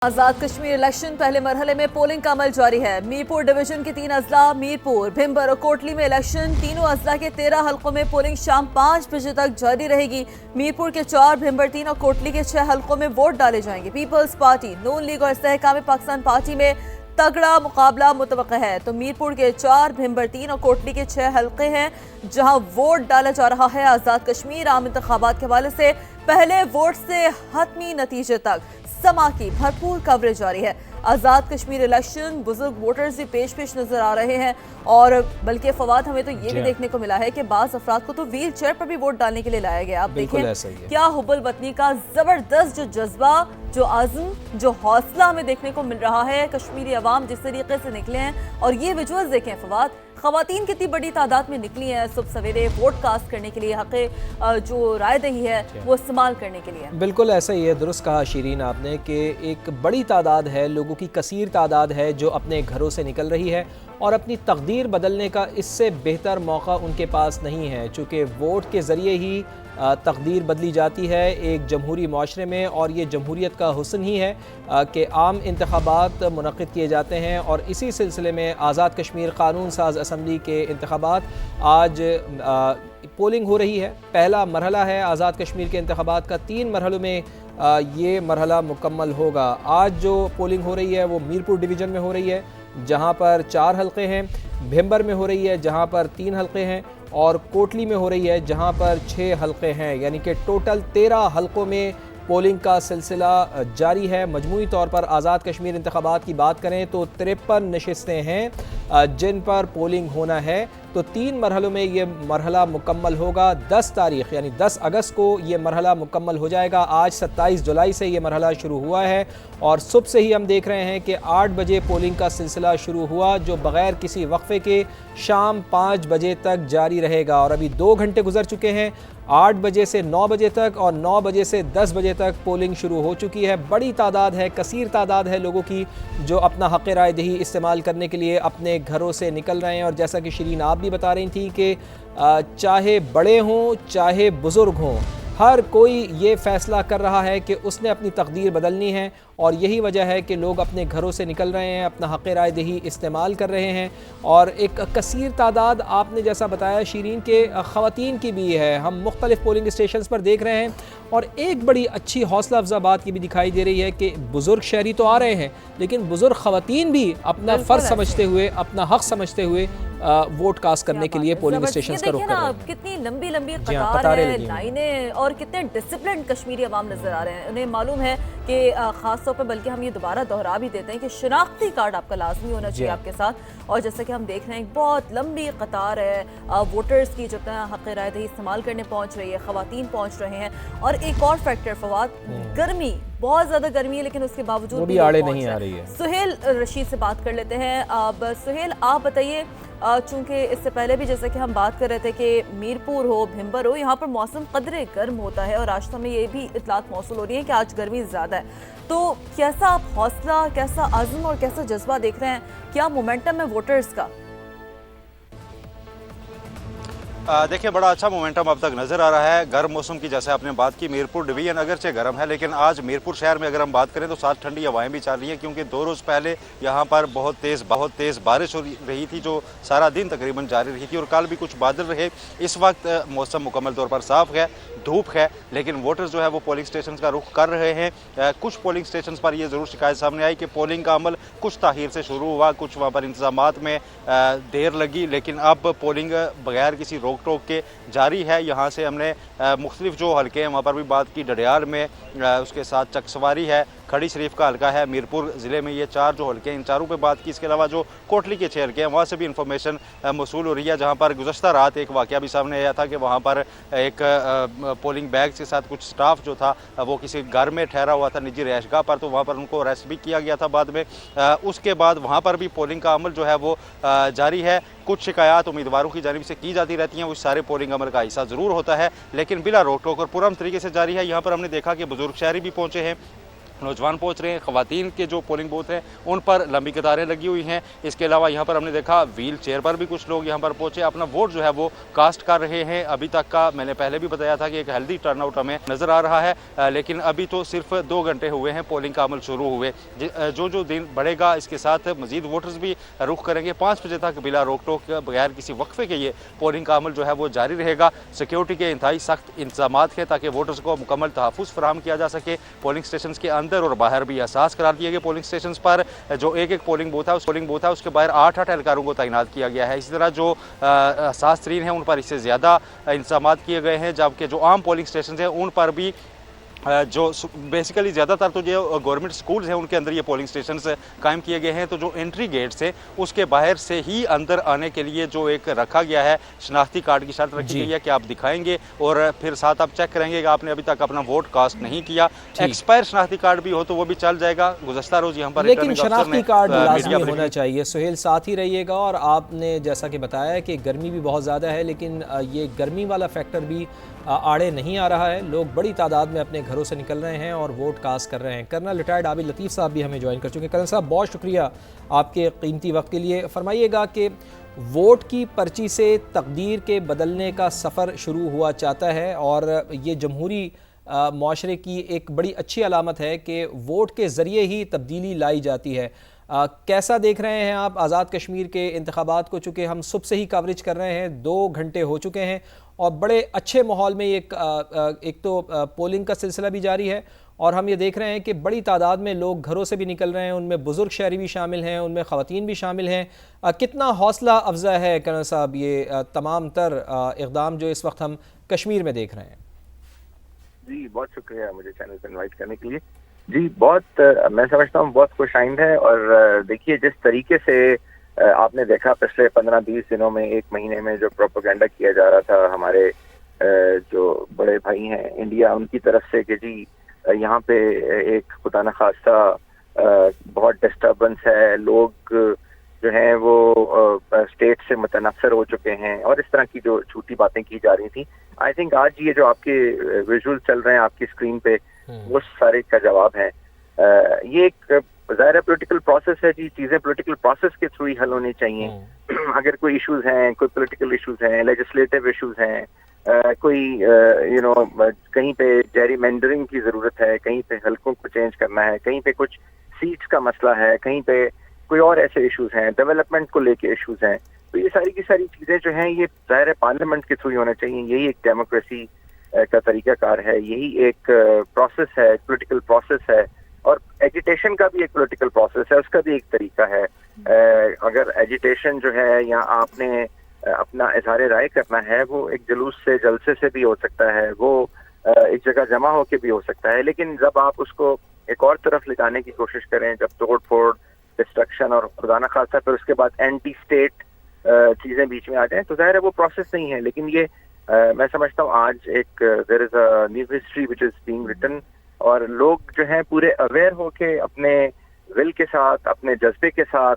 Azad Kashmir election पहले मरहले में पोलिंग का अमल जारी है। मीरपुर डिवीजन के 3 अजला, मीरपुर, भिम्बर और कोटली में इलेक्शन। तीनों अजला के 13 हलकों में पोलिंग शाम 5 बजे तक जारी रहेगी। मीरपुर के 4, भिम्बर 3 और कोटली के 6 हलकों में वोट डाले जाएंगे। पीपल्स पार्टी, नून लीग और इस्तेहकाम पाकिस्तान पार्टी में तगड़ा मुकाबला मुतवक्का है। तो मीरपुर के 4, भिम्बर 3 और कोटली के 6 हलके हैं जहां वोट डाला जा रहा है। आज़ाद कश्मीर आम इंतखाबात के हवाले से पहले वोट से हतमी नतीजे तक समा की भरपूर कवरेज जारी है। आज़ाद कश्मीर इलेक्शन बुजुर्ग वोटर्स भी पेश नजर आ रहे हैं और बल्कि फवाद हमें तो ये भी देखने को मिला है कि बाज़ अफराद को तो व्हील चेयर पर भी वोट डालने के लिए लाया गया। आप देखें क्या हुब्बुल वतनी का जबरदस्त जो जज्बा, जो आज़म, जो हौसला हमें देखने को मिल रहा है। कश्मीरी अवाम जिस तरीके से निकले हैं और ये विजुअल्स देखें फवाद, ख़वातीन कितनी बड़ी तादाद में निकली हैं सुबह सवेरे वोट कास्ट करने के लिए, हक़ जो राय दही है वो इस्तेमाल करने के लिए। बिल्कुल ऐसा ही है, दुरुस्त कहा शीरीन आपने कि एक बड़ी तादाद है, लोगों की कसीर तादाद है जो अपने घरों से निकल रही है और अपनी तकदीर बदलने का इससे बेहतर मौका उनके पास नहीं है, चूँकि वोट के ज़रिए ही तकदीर बदली जाती है एक जमहूरी माशरे में। और ये जमहूरियत का हुस्न ही है कि आम इंतखाबात मुनक़िद किए जाते हैं और इसी सिलसिले में आज़ाद कश्मीर क़ानून साज असम्बली के इंतखाबात आज पोलिंग हो रही है। पहला मरहला है आज़ाद कश्मीर के इंतखाबात का, 3 मरहलों में ये मरहला मुकम्मल होगा। आज जो पोलिंग हो रही है वो मीरपुर डिवीज़न में हो रही है जहाँ पर 4 हलक़े हैं, भिम्बर में हो रही है जहाँ पर 3 हलक़े हैं और कोटली में हो रही है जहाँ पर 6 हलक़े हैं, यानी कि टोटल 13 हलक़ों में पोलिंग का सिलसिला जारी है। मजमूई तौर पर आज़ाद कश्मीर इंतखाबात की बात करें तो 53 नशिस्तें हैं जिन पर पोलिंग होना है। तो 3 मरहलों में ये मरहला मुकम्मल होगा। 10 तारीख़ यानी 10 अगस्त को ये मरहला मुकम्मल हो जाएगा। आज 27 जुलाई से ये मरहला शुरू हुआ है और सुबह से ही हम देख रहे हैं कि 8 बजे पोलिंग का सिलसिला शुरू हुआ जो बग़ैर किसी वक्फे के शाम 5 बजे तक जारी रहेगा। और अभी 2 घंटे गुजर चुके हैं, 8 बजे से 9 बजे तक और 9 बजे से 10 बजे तक पोलिंग शुरू हो चुकी है। बड़ी तादाद है, कसीर तादाद है लोगों की जो अपना हक़ राय दही इस्तेमाल करने के लिए अपने घरों से निकल रहे हैं। और जैसा कि शीरीन आप भी बता रही थी कि चाहे बड़े हों चाहे बुज़ुर्ग हों, हर कोई ये फ़ैसला कर रहा है कि उसने अपनी तकदीर बदलनी है और यही वजह है कि लोग अपने घरों से निकल रहे हैं, अपना हक़ राय दही इस्तेमाल कर रहे हैं। और एक कसीर तादाद आपने जैसा बताया शीरीन के ख़वातीन की भी है। हम मुख्तलिफ़ पोलिंग स्टेशंस पर देख रहे हैं और एक बड़ी अच्छी हौसला अफजा बात की भी दिखाई दे रही है कि बुज़ुर्ग शहरी तो आ रहे हैं लेकिन बुज़ुर्ग ख़वातीन भी अपना फ़र्ज़ समझते हुए, अपना हक़ समझते हुए वोट कास्ट करने के लिए पोलिंग स्टेशंस का रुख कर रहे हैं। कितनी लंबी लंबी कतारें हैं, लाइनें और कितने डिसिप्लिन कश्मीरी अवाम नजर आ रहे हैं। उन्हें मालूम है कि खास तौर पर, बल्कि हम ये दोबारा दोहरा भी देते हैं कि शनाख्ती कार्ड आपका लाजमी होना चाहिए आपके साथ। और जैसा कि हम देख रहे हैं बहुत लंबी कतार है वोटर्स की जो अपना हक़ राय दही इस्तेमाल करने पहुँच रही है, ख़वातीन पहुँच रहे हैं। और एक और फैक्टर फवाद, गर्मी, बहुत ज़्यादा गर्मी है लेकिन उसके बावजूद भी आड़े नहीं आ रही है। सुहेल रशीद से बात कर लेते हैं। अब सुहेल आप बताइए, चूँकि इससे पहले भी जैसे कि हम बात कर रहे थे कि मीरपुर हो, भिम्बर हो, यहाँ पर मौसम कदरे गर्म होता है और आज तो हमें ये भी इतलात मौसूल हो रही है कि आज गर्मी ज़्यादा है। तो कैसा आप हौसला, कैसा आज़म और कैसा जज्बा देख रहे हैं, क्या मोमेंटम है वोटर्स का? देखिए बड़ा अच्छा मोमेंटम अब तक नज़र आ रहा है। गर्म मौसम की जैसे आपने बात की, मीरपुर डिवीजन अगरचे गर्म है लेकिन आज मीरपुर शहर में अगर हम बात करें तो साथ ठंडी हवाएं भी चल रही हैं क्योंकि 2 रोज़ पहले यहाँ पर बहुत तेज़ बारिश हो रही थी जो सारा दिन तकरीबन जारी रही थी और कल भी कुछ बादल रहे। इस वक्त मौसम मुकम्मल तौर पर साफ़ है, धूप है, लेकिन वोटर्स जो है वो पोलिंग स्टेशन का रुख कर रहे हैं। कुछ पोलिंग स्टेशन पर ये ज़रूर शिकायत सामने आई कि पोलिंग का अमल कुछ ताख़ीर से शुरू हुआ, कुछ वहाँ पर इंतज़ामात में देर लगी, लेकिन अब पोलिंग बगैर किसी रोक टोक के जारी है। यहाँ से हमने मुख्तलिफ जो हलके हैं वहाँ पर भी बात की, डडियाल में, उसके साथ चकसवारी है, खड़ी शरीफ का हल्का है, मीरपुर ज़िले में ये 4 जो हल्के हैं इन चारों पे बात की। इसके अलावा जो कोटली के 6 हल्के हैं वहाँ से भी इंफॉर्मेशन मौसूल हो रही है जहाँ पर गुज़श्ता रात एक वाक़या भी सामने आया था कि वहाँ पर एक पोलिंग बैग्स के साथ कुछ स्टाफ जो था वो किसी घर में ठहरा हुआ था निजी रहायशगाह पर, तो वहाँ पर उनको अरेस्ट भी किया गया था बाद में। उसके बाद वहाँ पर भी पोलिंग का अमल जो है वो जारी है। कुछ शिकायत उम्मीदवारों की जानिब से की जाती रहती हैं, उस सारे पोलिंग अमल का हिस्सा ज़रूर होता है लेकिन बिला रोक टोक और पुरअमन तरीके से जारी है। यहाँ पर हमने देखा कि बुज़ुर्ग शहरी भी पहुँचे हैं, नौजवान पहुंच रहे हैं। ख़वातीन के जो पोलिंग बूथ हैं उन पर लंबी कतारें लगी हुई हैं। इसके अलावा यहाँ पर हमने देखा व्हील चेयर पर भी कुछ लोग यहाँ पर पहुंचे, अपना वोट जो है वो कास्ट कर रहे हैं। अभी तक का मैंने पहले भी बताया था कि एक हेल्दी टर्नआउट हमें नज़र आ रहा है, लेकिन अभी तो सिर्फ 2 घंटे हुए हैं पोलिंग का अमल शुरू हुए। जो दिन बढ़ेगा इसके साथ मज़ीद वोटर्स भी रुख करेंगे। 5 बजे तक बिला रोक टोक बगैर किसी वक्फे के ये पोलिंग का अमल जो है वो जारी रहेगा। सिक्योरिटी के इंतहाई सख्त इंतजाम हैं ताकि वोटर्स को मुकम्मल तहफ़्फ़ुज़ फराहम किया जा सके। पोलिंग स्टेशन के अंदर और बाहर भी एहसास करार दिए गए। पोलिंग स्टेशन पर जो एक पोलिंग बूथ है उसके बाहर 8 एहलकारों को तैनात किया गया है। इसी तरह जो एहसास तरीन है उन पर इससे ज़्यादा इंतजाम किए गए हैं, जबकि जो आम पोलिंग स्टेशन हैं उन पर भी जो बेसिकली ज़्यादातर तो जो गवर्नमेंट स्कूल्स हैं उनके अंदर ये पोलिंग स्टेशंस कायम किए गए हैं। तो जो एंट्री गेट्स है उसके बाहर से ही अंदर आने के लिए जो एक रखा गया है शनाख्ती कार्ड की शर्त रखी गई है कि आप दिखाएंगे और फिर साथ आप चेक करेंगे कि आपने अभी तक अपना वोट कास्ट नहीं किया। एक्सपायर शनाख्ती कार्ड भी हो तो वो भी चल जाएगा। गुज़श्ता रोज़ यहाँ पर लेकिन शनाख्ती कार्ड लाजमी होना चाहिए। सुहेल साथ ही रहिएगा। और आपने जैसा कि बताया कि गर्मी भी बहुत ज़्यादा है, लेकिन ये गर्मी वाला फैक्टर भी आड़े नहीं आ रहा है। लोग बड़ी तादाद में अपने घरों से निकल रहे हैं और वोट कास्ट कर रहे हैं। कर्नल रिटायर्ड आबिद लतीफ़ साहब भी हमें ज्वाइन कर चुके हैं। कर्नल साहब बहुत शुक्रिया आपके कीमती वक्त के लिए। फरमाइएगा कि वोट की पर्ची से तकदीर के बदलने का सफ़र शुरू हुआ चाहता है और ये जमहूरी माशरे की एक बड़ी अच्छी अलामत है कि वोट के ज़रिए ही तब्दीली लाई जाती है। कैसा देख रहे हैं आप आज़ाद कश्मीर के इंतखाबात को? चूँकि हम सुबह से ही कवरेज कर रहे हैं, 2 घंटे हो चुके हैं और बड़े अच्छे माहौल में एक तो पोलिंग का सिलसिला भी जारी है और हम ये देख रहे हैं कि बड़ी तादाद में लोग घरों से भी निकल रहे हैं। उनमें बुज़ुर्ग शहरी भी शामिल हैं, उनमें ख़वातीन भी शामिल हैं। कितना हौसला अफजा है कर्नल साहब ये तमाम तर इक़दाम जो इस वक्त हम कश्मीर में देख रहे हैं? जी बहुत शुक्रिया मुझे चैनल पर इनवाइट करने के लिए। जी बहुत मैं समझता हूँ बहुत खुशाइंद है। और देखिए जिस तरीके से आपने देखा पिछले 15-20 दिनों में, 1 महीने में जो प्रोपेगेंडा किया जा रहा था हमारे जो बड़े भाई हैं इंडिया उनकी तरफ से कि जी यहाँ पे एक खुदा न खास्ता बहुत डिस्टर्बेंस है, लोग जो हैं वो स्टेट से मुतनफ़िर हो चुके हैं और इस तरह की जो झूठी बातें की जा रही थी। आई थिंक आज ये जो आपके विजुअल चल रहे हैं आपकी स्क्रीन पे वो सारे का जवाब है। ये एक ज़ाहिर पॉलिटिकल प्रोसेस है जी, चीज़ें पॉलिटिकल प्रोसेस के थ्रू ही हल होनी चाहिए। अगर कोई इश्यूज हैं, कोई पॉलिटिकल इश्यूज हैं, लेजिस्लेटिव इश्यूज हैं, कोई कहीं पे जेरीमेंडरिंग की ज़रूरत है, कहीं पे हलकों को चेंज करना है, कहीं पे कुछ सीट्स का मसला है, कहीं पे कोई और ऐसे इश्यूज हैं, डेवलपमेंट को लेके इश्यूज हैं, तो ये सारी की सारी चीज़ें जो हैं ये ज़ाहिर पार्लियामेंट के थ्रू ही होना चाहिए। यही एक डेमोक्रेसी का तरीकाकार है, यही एक प्रोसेस है, पॉलिटिकल प्रोसेस है। और एजिटेशन का भी एक पॉलिटिकल प्रोसेस है, उसका भी एक तरीका है। अगर एजिटेशन जो है या आपने अपना इजहार राय करना है वो एक जुलूस से, जलसे से भी हो सकता है, वो एक जगह जमा होके भी हो सकता है। लेकिन जब आप उसको एक और तरफ ले जाने की कोशिश करें, जब तोड़ फोड़, डिस्ट्रक्शन और खुदा न खासा फिर उसके बाद एंटी स्टेट चीज़ें बीच में आ जाएं तो ज़ाहिर है वो प्रोसेस नहीं है। लेकिन ये मैं समझता हूँ आज एक there is a new history which is being written और लोग जो हैं पूरे अवेयर होके अपने विल के साथ, अपने जज्बे के साथ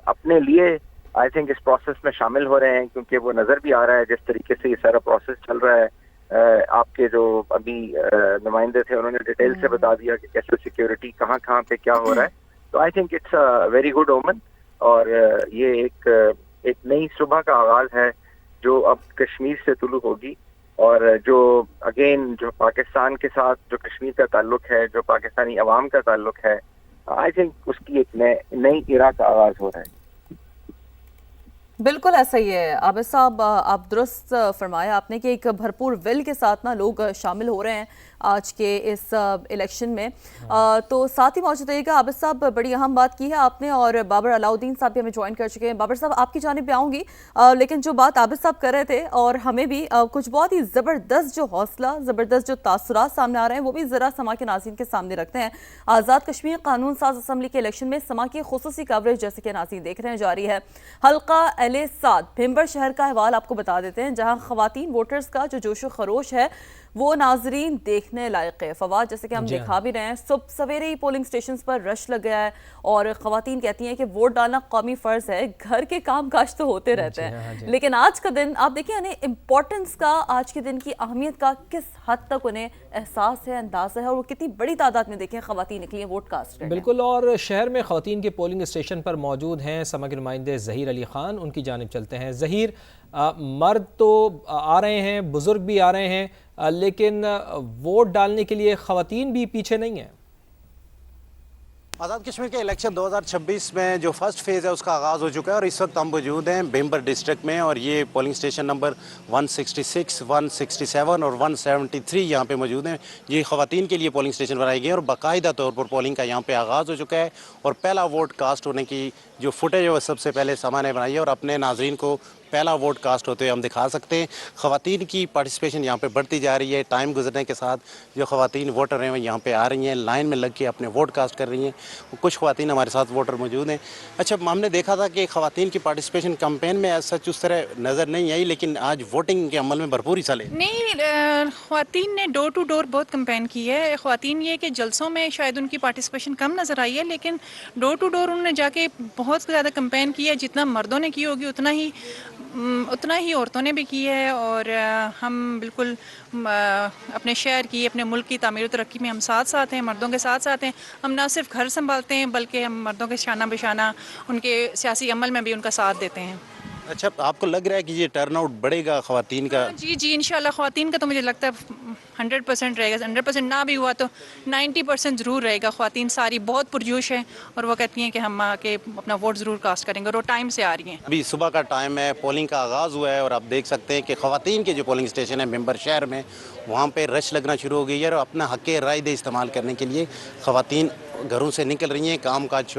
अपने लिए आई थिंक इस प्रोसेस में शामिल हो रहे हैं, क्योंकि वो नज़र भी आ रहा है जिस तरीके से ये सारा प्रोसेस चल रहा है। आपके जो अभी नुमाइंदे थे उन्होंने डिटेल से बता दिया कि कैसे सिक्योरिटी कहाँ कहाँ पे क्या हो रहा है। तो I think it's a very good ओमन और ये एक नई सुबह का आगाज़ है जो अब कश्मीर से तुलू होगी और जो अगेन जो पाकिस्तान के साथ जो कश्मीर का ताल्लुक है, जो पाकिस्तानी अवाम का ताल्लुक है, आई थिंक उसकी एक नई इरा का आगाज़ हो रहा है। बिल्कुल ऐसा ही है आबिद साहब, आप दुरुस्त फरमाया आपने कि एक भरपूर विल के साथ ना लोग शामिल हो रहे हैं आज के इस इलेक्शन में। तो साथ ही मौजूद रहिएगा। आबिद साहब बड़ी अहम बात की है आपने और बाबर अलाउद्दीन साहब भी हमें ज्वाइन कर चुके हैं। बाबर साहब आपकी जानिब पे आऊँगी, लेकिन जो बात आबिद साहब कर रहे थे और हमें भी कुछ बहुत ही ज़बरदस्त जो हौसला, ज़बरदस्त जो तासुरात सामने आ रहे हैं वो भी ज़रा समा के नाज़रीन के सामने रखते हैं। आज़ाद कश्मीर कानून साज असम्बली के इलेक्शन में समा की खुसूसी कवरेज जैसे कि नाज़रीन देख रहे हैं जारी है। हल्का एले 7 भिंबर शहर का अहवाल आपको बता देते हैं, जहाँ ख़वातीन वोटर्स का जो जोशो खरोश है वो नाजरीन देखने लायक है। फवाद, जैसे कि हम दिखा भी रहे हैं, सुबह सवेरे ही पोलिंग स्टेशन पर रश लग गया है और ख़वातीन कहती हैं कि वोट डालना कौमी फ़र्ज़ है, घर के काम काज तो होते रहते हैं, लेकिन आज का दिन आप देखिए यानी इम्पोर्टेंस का, आज के दिन की अहमियत का किस हद तक उन्हें एहसास है, अंदाज़ा है, और वो कितनी बड़ी तादाद में देखें ख़वातीन निकली हैं वोट कास्ट करने। बिल्कुल, और शहर में ख़वातीन के पोलिंग स्टेशन पर मौजूद हैं समग्र नुमाइंदे ज़हीर अली ख़ान, उनकी जानिब चलते हैं। ज़हीर, मर्द तो आ रहे हैं, बुज़ुर्ग भी आ रहे हैं, लेकिन वोट डालने के लिए ख़वातीन भी पीछे नहीं हैं। आज़ाद कश्मीर के इलेक्शन 2026 में जो फर्स्ट फेज़ है उसका आगाज़ हो चुका है और इस वक्त हम मौजूद हैं भिंबर डिस्ट्रिक्ट में, और ये पोलिंग स्टेशन नंबर 166, 167 और 173 यहाँ पे मौजूद हैं। ये ख़वातीन के लिए पोलिंग स्टेशन बनाए गए हैं और बाकायदा तौर पर पोलिंग का यहाँ पे आगाज़ हो चुका है और पहला वोट कास्ट होने की जो फुटेज है वो सबसे पहले सामान ने बनाई है और अपने नाजरीन को पहला वोट कास्ट होते हुए हम दिखा सकते हैं। ख़वातीन की पार्टिसिपेशन यहाँ पे बढ़ती जा रही है। टाइम गुजरने के साथ जो ख़वातीन वोटर हैं वो यहाँ पे आ रही हैं, लाइन में लग के अपने वोट कास्ट कर रही हैं। कुछ ख़वातीन हमारे साथ वोटर मौजूद हैं। अच्छा, हमने देखा था कि ख़वातीन की पार्टिसिपेशन कैंपेन में सच उस तरह नज़र नहीं आई, लेकिन आज वोटिंग के अमल में भरपूर हिस्सा ले। नहीं, ख़वातीन ने डोर टू डोर बहुत कैंपेन की है। ख़वातीन ये कि जलसों में शायद उनकी पार्टिसिपेशन कम नज़र आई है, लेकिन डोर टू डोर उन्होंने जाके बहुत ज़्यादा कैंपेन की है। जितना मर्दों ने की होगी उतना ही औरतों ने भी की है। और हम बिल्कुल अपने शहर की, अपने मुल्क की तामीर और तरक्की में हम साथ हैं, मर्दों के साथ हैं। हम ना सिर्फ घर संभालते हैं बल्कि हम मर्दों के शाना बेशाना उनके सियासी अमल में भी उनका साथ देते हैं। अच्छा, आपको लग रहा है कि ये टर्नआउट बढ़ेगा ख़वातीन का? जी इंशाल्लाह ख़वातीन का तो मुझे लगता है 100% रहेगा। 100% ना भी हुआ तो 90% ज़रूर रहेगा। ख़वातीन सारी बहुत पुरजोश है और वो कहती हैं कि हम आके अपना वोट ज़रूर कास्ट करेंगे और वो टाइम से आ रही हैं। अभी सुबह का टाइम है, पोलिंग का आगाज़ हुआ है और आप देख सकते हैं कि ख़वातीन के जो पोलिंग स्टेशन है भिंबर शहर में, वहाँ पे रश लगना शुरू हो गई है और अपना हक़ राय दे इस्तेमाल करने के लिए ख़वातीन घरों से निकल रही हैं, काम काज छोड़